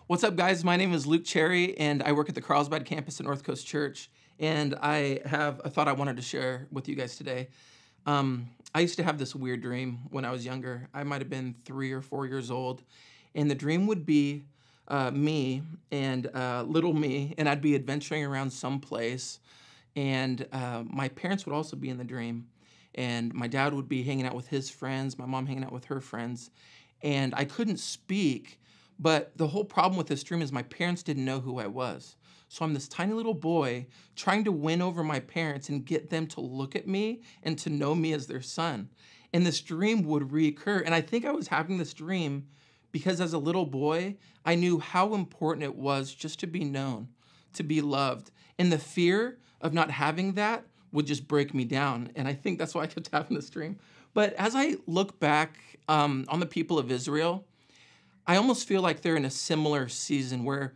What's up, guys? My name is Luke Cherry, and I work at the Carlsbad campus at North Coast Church. And I have a thought I wanted to share with you guys today. I used to have this weird dream when I was younger. I might have been 3 or 4 years old, and the dream would be me and little me, and I'd be adventuring around someplace, and my parents would also be in the dream, and my dad would be hanging out with his friends, my mom hanging out with her friends, and I couldn't speak. But the whole problem with this dream is my parents didn't know who I was. So I'm this tiny little boy trying to win over my parents and get them to look at me and to know me as their son. And this dream would reoccur. And I think I was having this dream because as a little boy, I knew how important it was just to be known, to be loved. And the fear of not having that would just break me down. And I think that's why I kept having this dream. But as I look back on the people of Israel, I almost feel like they're in a similar season where,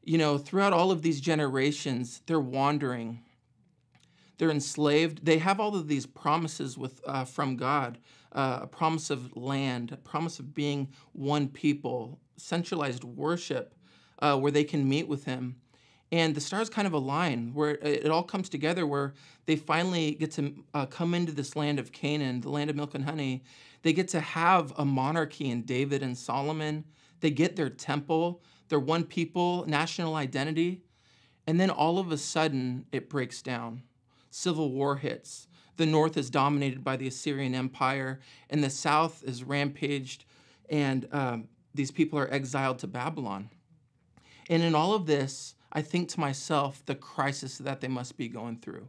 throughout all of these generations, they're wandering, they're enslaved. They have all of these promises from God, a promise of land, a promise of being one people, centralized worship where they can meet with Him. And the stars kind of align where it all comes together, where they finally get to come into this land of Canaan, the land of milk and honey. They get to have a monarchy in David and Solomon. They get their temple, their one people, national identity. And then all of a sudden, it breaks down. Civil war hits. The north is dominated by the Assyrian Empire, and the south is rampaged, and these people are exiled to Babylon. And in all of this, I think to myself, the crisis that they must be going through.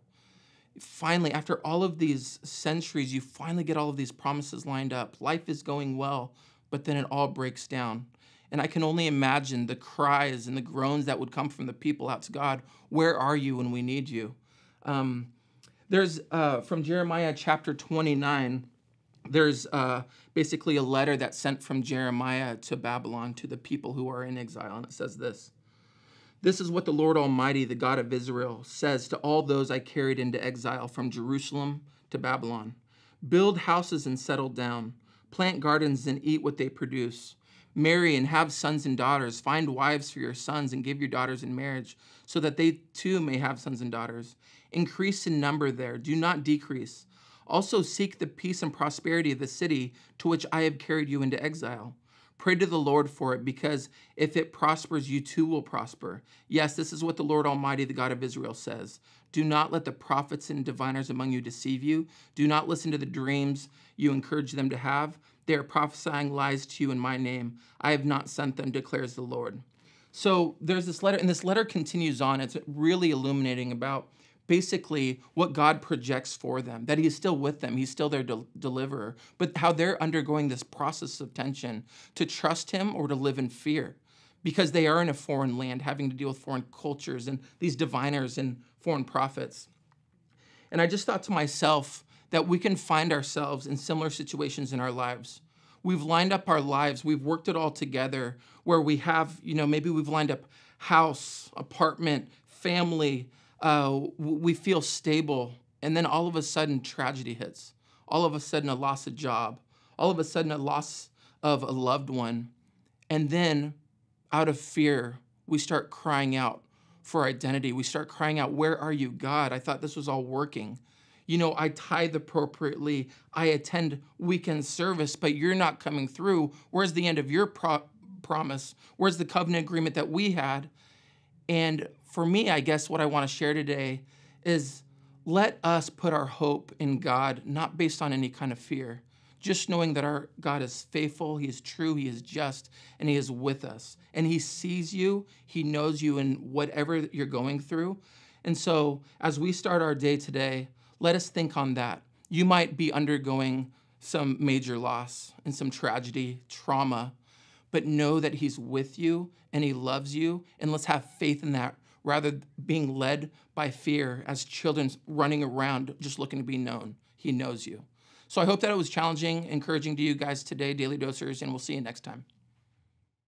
Finally, after all of these centuries, you finally get all of these promises lined up. Life is going well, but then it all breaks down. And I can only imagine the cries and the groans that would come from the people out to God. Where are you when we need you? There's from Jeremiah chapter 29, there's basically a letter that's sent from Jeremiah to Babylon to the people who are in exile. And it says this. This is what the Lord Almighty, the God of Israel, says to all those I carried into exile from Jerusalem to Babylon. Build houses and settle down. Plant gardens and eat what they produce. Marry and have sons and daughters. Find wives for your sons and give your daughters in marriage, so that they too may have sons and daughters. Increase in number there. Do not decrease. Also seek the peace and prosperity of the city to which I have carried you into exile. Pray to the Lord for it, because if it prospers, you too will prosper. Yes, this is what the Lord Almighty, the God of Israel, says. Do not let the prophets and diviners among you deceive you. Do not listen to the dreams you encourage them to have. They are prophesying lies to you in my name. I have not sent them, declares the Lord. So there's this letter, and this letter continues on. It's really illuminating about basically what God projects for them, that He is still with them. He's still their deliverer, but how they're undergoing this process of tension to trust Him or to live in fear, because they are in a foreign land, having to deal with foreign cultures and these diviners and foreign prophets. And I just thought to myself that we can find ourselves in similar situations in our lives. We've lined up our lives. We've worked it all together where we have, maybe we've lined up house, apartment, family. We feel stable. And then all of a sudden, tragedy hits. All of a sudden, a loss of job. All of a sudden, a loss of a loved one. And then, out of fear, we start crying out for identity. We start crying out, where are you, God? I thought this was all working. I tithe appropriately. I attend weekend service, but you're not coming through. Where's the end of your promise? Where's the covenant agreement that we had? And for me, I guess what I want to share today is let us put our hope in God, not based on any kind of fear, just knowing that our God is faithful, He is true, He is just, and He is with us. And He sees you, He knows you in whatever you're going through. And so as we start our day today, let us think on that. You might be undergoing some major loss and some tragedy, trauma, but know that He's with you and He loves you. And let's have faith in that rather than being led by fear as children running around just looking to be known. He knows you. So I hope that it was challenging, encouraging to you guys today, Daily Dosers, and we'll see you next time.